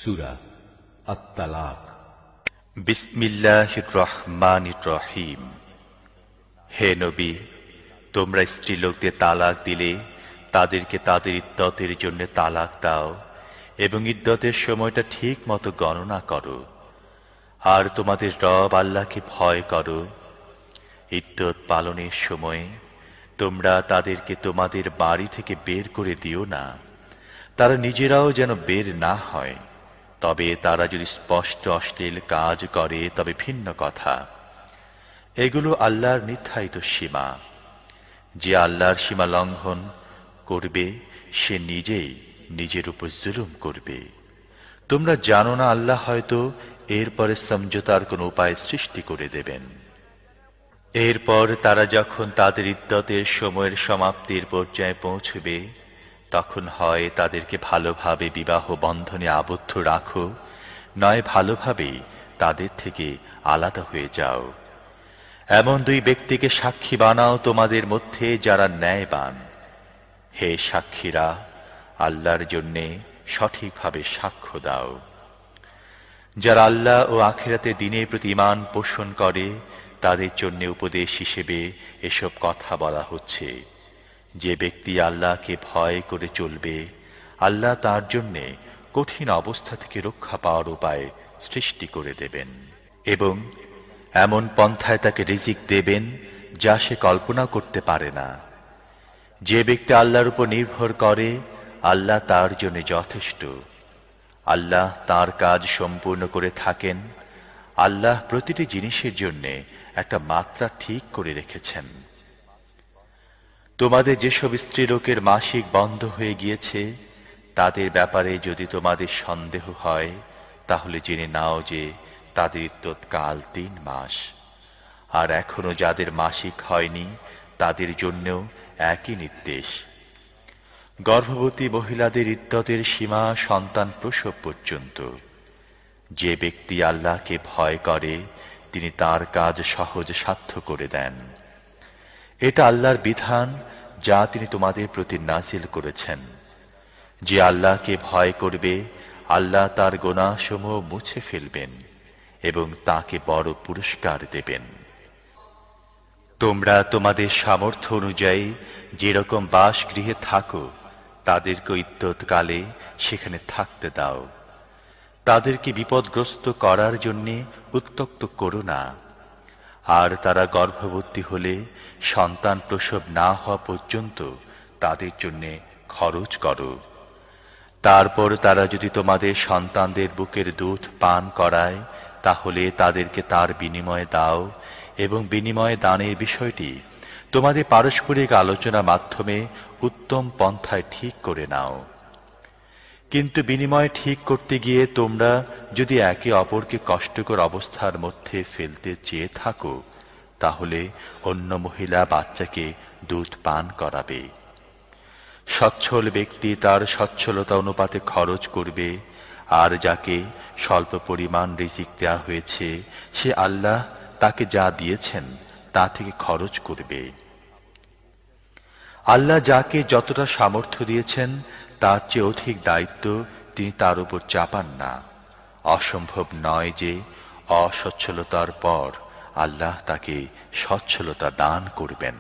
সূরা আত-তালাক। বিসমিল্লাহির রহমানির রহিম। হে নবী, তোমরা স্ত্রীলোকদের তালাক দিলে তাদেরকে তাদের ইদ্দতের জন্য তালাক দাও এবং ইদ্দতের সময়টা ঠিক মতো গণনা করো। আর তোমাদের রব আল্লাহকে ভয় করো। ইদ্দত পালনের সময় তোমরা তাদেরকে তোমাদের বাড়ি থেকে বের করে দিও না, তারা নিজেরাও যেন বের না হয়। তবে তারা যদি স্পষ্ট অশ্লীল কাজ করে তবে ভিন্ন কথা। এগুলো আল্লাহর নির্ধারিত সীমা। যে আল্লাহর সীমা লঙ্ঘন করবে সে নিজেই নিজের উপর জুলুম করবে। তোমরা জানো না আল্লাহ হয়তো এরপরে সমঝোতার কোন উপায় সৃষ্টি করে দেবেন। এরপর তারা যখন তাদের ইদ্দতের সময়ের সমাপ্তির পর্যায়ে পৌঁছবে তখন হয় তাদেরকে ভালোভাবে বিবাহ বন্ধনে আবদ্ধ রাখো, নয় ভালোভাবেই তাদের থেকে আলাদা হয়ে যাও। এমন দুই ব্যক্তিকে সাক্ষী বানাও তোমাদের মধ্যে যারা ন্যায়বান। হে সাক্ষীরা, আল্লাহর জন্যে সঠিকভাবে সাক্ষ্য দাও। যারা আল্লাহ ও আখিরাতের দিনের প্রতি ঈমান পোষণ করে তাদের জন্য উপদেশ হিসেবে এসব কথা বলা হচ্ছে। যে ব্যক্তি আল্লাহকে ভয় করে চলবে, আল্লাহ তার জন্যে কঠিন অবস্থা থেকে রক্ষা পাওয়ার উপায় সৃষ্টি করে দেবেন এবং এমন পন্থায় তাকে রিজিক দেবেন যা সে কল্পনা করতে পারে না। যে ব্যক্তি আল্লাহর উপর নির্ভর করে আল্লাহ তার জন্য যথেষ্ট। আল্লাহ তার কাজ সম্পূর্ণ করে থাকেন। আল্লাহ প্রতিটি জিনিসের জন্য একটা মাত্রা ঠিক করে রেখেছেন। তোমাদের যেসব স্ত্রীলোকের মাসিক বন্ধ হয়ে গিয়েছে তাদের ব্যাপারে যদি তোমাদের সন্দেহ হয় তাহলে জেনে নাও যে তাদের ইদ্দতকাল ৩ মাস। আর এখনো যাদের মাসিক হয়নি তাদের জন্যও একই নির্দেশ। গর্ভবতী মহিলাদের ইদ্দতের সীমা সন্তান প্রসব পর্যন্ত। যে ব্যক্তি আল্লাহকে ভয় করে তিনি তার কাজ সহজ সাধ্য করে দেন। এটা আল্লাহর বিধান যা তিনি তোমাদের প্রতি নাজিল করেছেন। যে আল্লাহকে ভয় করবে আল্লাহ তার গুনাহসমূহ মুছে ফেলবেন এবং তাকে বড় পুরস্কার দেবেন। তোমরা তোমাদের সামর্থ্য অনুযায়ী যেরকম বাসগৃহে থাকো তাদেরকে ইদ্দতকালে সেখানে থাকতে দাও। তাদেরকে বিপদগ্রস্ত করার জন্যে উত্ত্যক্ত করো না। আর তারা গর্ভবতী হলে সন্তান প্রসব না হওয়া পর্যন্ত তাদের জন্য খরচ করো। তারপর তারা যদি তোমাদের সন্তানদের বুকের দুধ পান করায় তাহলে তাদেরকে তার বিনিময়ে দাও এবং বিনিময়ে দানের বিষয়টি তোমাদের পারস্পরিক আলোচনার মাধ্যমে উত্তম পন্থায় ঠিক করে নাও। কিন্তু বিনিময় ঠিক করতে গিয়ে তোমরা যদি একে অপরকে কষ্টকর অবস্থার মধ্যে ফেলতে চেয়ে থাকো তাহলে অন্য মহিলা বাচ্চাকে দুধ পান করাবে। সচ্ছল ব্যক্তি তার সচ্ছলতা অনুপাতে খরচ করবে, আর যাকে স্বল্প পরিমাণ রিজিক দেয়া হয়েছে সে আল্লাহ তাকে যা দিয়েছেন তা থেকে খরচ করবে। আল্লাহ যাকে যতটা সামর্থ্য দিয়েছেন তার চেয়ে অধিক দায়িত্ব তিনি তার উপর চাপান না। অসম্ভব নয় যে অসচ্ছলতার পর আল্লাহ তাকে সচ্ছলতা দান করবেন।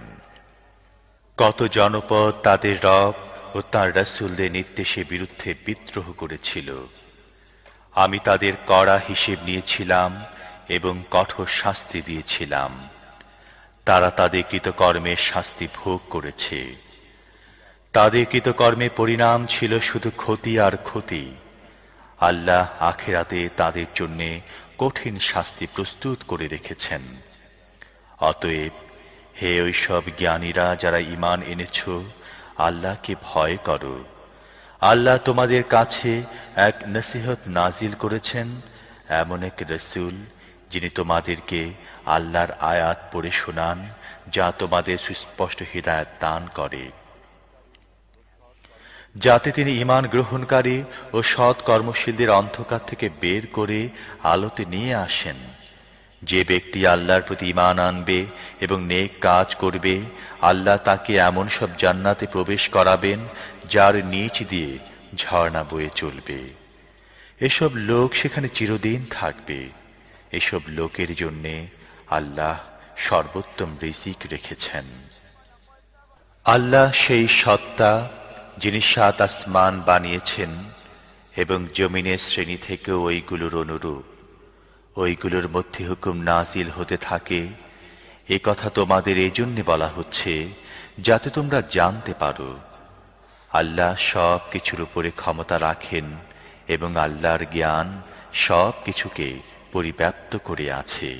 কত জনপদ তাদের রব ও তাঁর রাসূলদের নির্দেশের বিরুদ্ধে বিদ্রোহ করেছিল। আমি তাদের কড়া হিসেব নিয়েছিলাম এবং কঠোর শাস্তি দিয়েছিলাম। তারা তাদের কৃতকর্মের শাস্তি ভোগ করেছে। তাদের কৃতকর্মের পরিণাম ছিল শুধু ক্ষতি আর ক্ষতি। আল্লাহ আখিরাতে তাদের জন্য কঠিন শাস্তি প্রস্তুত করে রেখেছেন। অতএব হে ওইসব জ্ঞানীরা যারা ঈমান এনেছ, আল্লাহকে ভয় করো। আল্লাহ তোমাদের কাছে এক নসিহত নাজিল করেছেন, এমন এক রাসূল যিনি তোমাদেরকে আল্লাহর আয়াত পড়ে শোনান যা তোমাদের সুস্পষ্ট হিদায়াত দান করে, যাতে তিনি ঈমান গ্রহণকারী ও সৎ কর্মশীলদের অন্ধকার থেকে বের করে আলোতে নিয়ে আসেন। যে ব্যক্তি আল্লাহর প্রতি ঈমান আনবে এবং নেক কাজ করবে আল্লাহ তাকে এমন সব জান্নাতে প্রবেশ করাবেন যার নিচ দিয়ে ঝর্ণা বয়ে চলবে। এসব লোক সেখানে চিরদিন থাকবে। এসব লোকের জন্যে আল্লাহ সর্বোত্তম রিজিক রেখেছেন। আল্লাহ সেই সত্তা যিনি ৭ আসমান বানিয়েছেন এবং জমিনের শ্রেণী থেকে ওইগুলোর অনুরূপ। ওইগুলোর মধ্যে হুকুম নাজিল হতে থাকে। এ কথা তোমাদের এজন্য বলা হচ্ছে যাতে তোমরা জানতে পারো আল্লাহ সব কিছুর উপরে ক্ষমতা রাখেন এবং আল্লাহর জ্ঞান সব কিছুকে পরিব্যাপ্ত করে আছে।